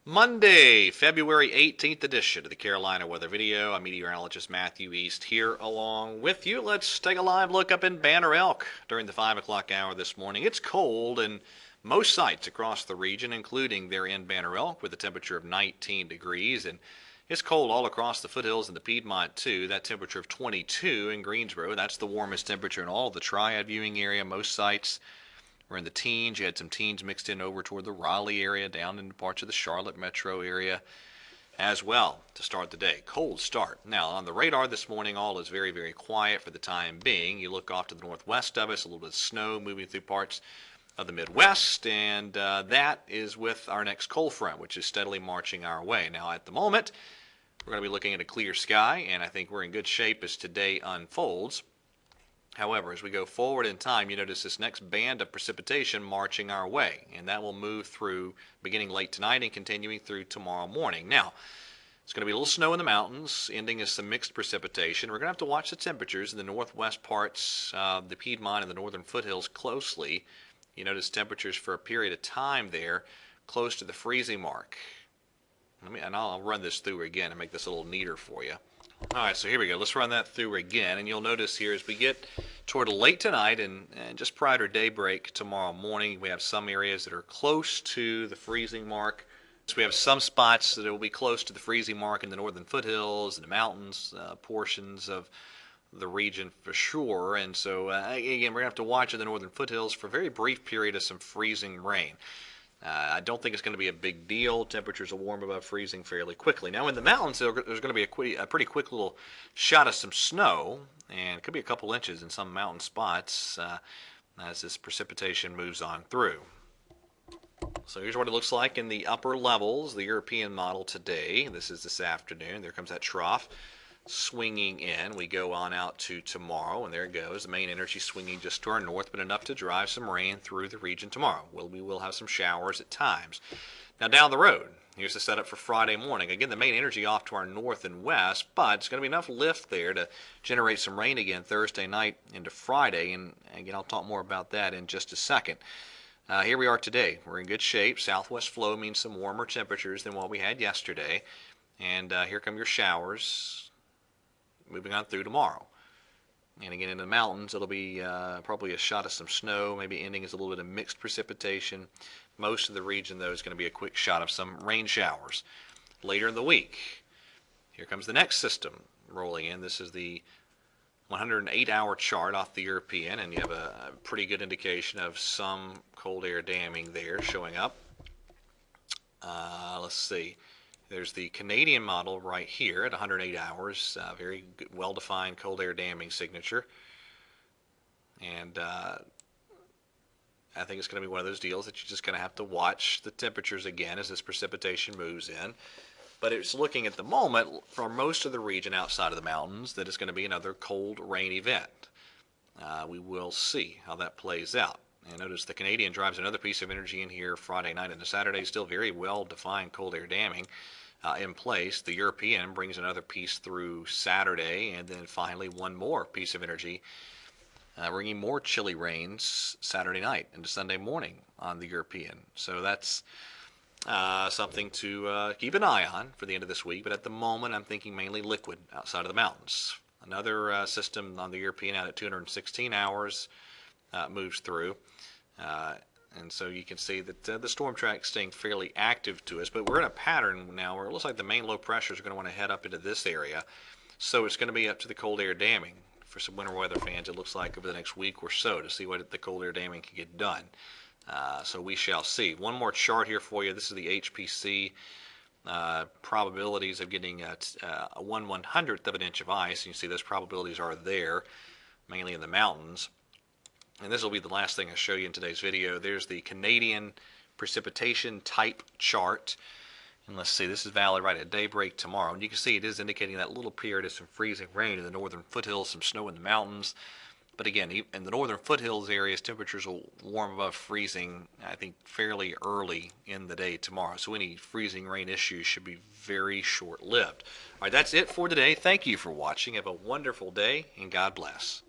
Monday, February 18th edition of the Carolina Weather Video. I'm meteorologist Matthew East here along with you. Let's take a live look up in Banner Elk during the 5 o'clock hour this morning. It's cold in most sites across the region, including there in Banner Elk with a temperature of 19 degrees. And it's cold all across the foothills and the Piedmont, too. That temperature of 22 in Greensboro. That's the warmest temperature in all of the Triad viewing area. Most sites we're in the teens. You had some teens mixed in over toward the Raleigh area, down into parts of the Charlotte metro area as well to start the day. Cold start. Now, on the radar this morning, all is very, very quiet for the time being. You look off to the northwest of us, a little bit of snow moving through parts of the Midwest, and that is with our next cold front, which is steadily marching our way. Now, at the moment, we're going to be looking at a clear sky, and I think we're in good shape as today unfolds. However, as we go forward in time, you notice this next band of precipitation marching our way, and that will move through beginning late tonight and continuing through tomorrow morning. Now, it's going to be a little snow in the mountains, ending as some mixed precipitation. We're going to have to watch the temperatures in the northwest parts of the Piedmont and the northern foothills closely. You notice temperatures for a period of time there close to the freezing mark. I'll run this through again and make this a little neater for you. All right, so here we go. Let's run that through again, and you'll notice here as we get toward late tonight and just prior to daybreak tomorrow morning, we have some areas that are close to the freezing mark. So we have some spots that will be close to the freezing mark in the northern foothills and the mountains, portions of the region for sure. And so, again, we're going to have to watch in the northern foothills for a very brief period of some freezing rain. I don't think it's going to be a big deal. Temperatures will warm above freezing fairly quickly. Now in the mountains, there's going to be a pretty quick little shot of some snow, and it could be a couple inches in some mountain spots as this precipitation moves on through. So here's what it looks like in the upper levels, the European model today. This is this afternoon. There comes that trough swinging in. We go on out to tomorrow, and there it goes. The main energy swinging just to our north, but enough to drive some rain through the region tomorrow. We will have some showers at times. Now down the road, here's the setup for Friday morning. Again, the main energy off to our north and west, but it's going to be enough lift there to generate some rain again Thursday night into Friday, and again, I'll talk more about that in just a second. Here we are today. We're in good shape. Southwest flow means some warmer temperatures than what we had yesterday, and here come your showers moving on through tomorrow. And again, in the mountains, it'll be probably a shot of some snow, maybe ending as a little bit of mixed precipitation. Most of the region, though, is going to be a quick shot of some rain showers. Later in the week, here comes the next system rolling in. This is the 108-hour chart off the European, and you have a pretty good indication of some cold air damming there showing up. Let's see. There's the Canadian model right here at 108 hours, very well-defined cold air damming signature. And I think it's going to be one of those deals that you're just going to have to watch the temperatures again as this precipitation moves in. But it's looking at the moment for most of the region outside of the mountains that it's going to be another cold rain event. We will see how that plays out. And notice the Canadian drives another piece of energy in here Friday night into Saturday. Still very well-defined cold air damming in place. The European brings another piece through Saturday, and then finally one more piece of energy bringing more chilly rains Saturday night into Sunday morning on the European. So that's something to keep an eye on for the end of this week. But at the moment, I'm thinking mainly liquid outside of the mountains. Another system on the European out at 216 hours moves through. And so you can see that the storm track is staying fairly active to us, but we're in a pattern now where it looks like the main low pressures are going to want to head up into this area. So it's going to be up to the cold air damming for some winter weather fans, it looks like, over the next week or so to see what the cold air damming can get done. So we shall see. One more chart here for you. This is the HPC probabilities of getting a 1/100th of an inch of ice. You can see those probabilities are there, mainly in the mountains. And this will be the last thing I show you in today's video. There's the Canadian precipitation type chart. And let's see, this is valid right at daybreak tomorrow. And you can see it is indicating that little period of some freezing rain in the northern foothills, some snow in the mountains. But again, in the northern foothills areas, temperatures will warm above freezing, I think, fairly early in the day tomorrow. So any freezing rain issues should be very short-lived. All right, that's it for today. Thank you for watching. Have a wonderful day, and God bless.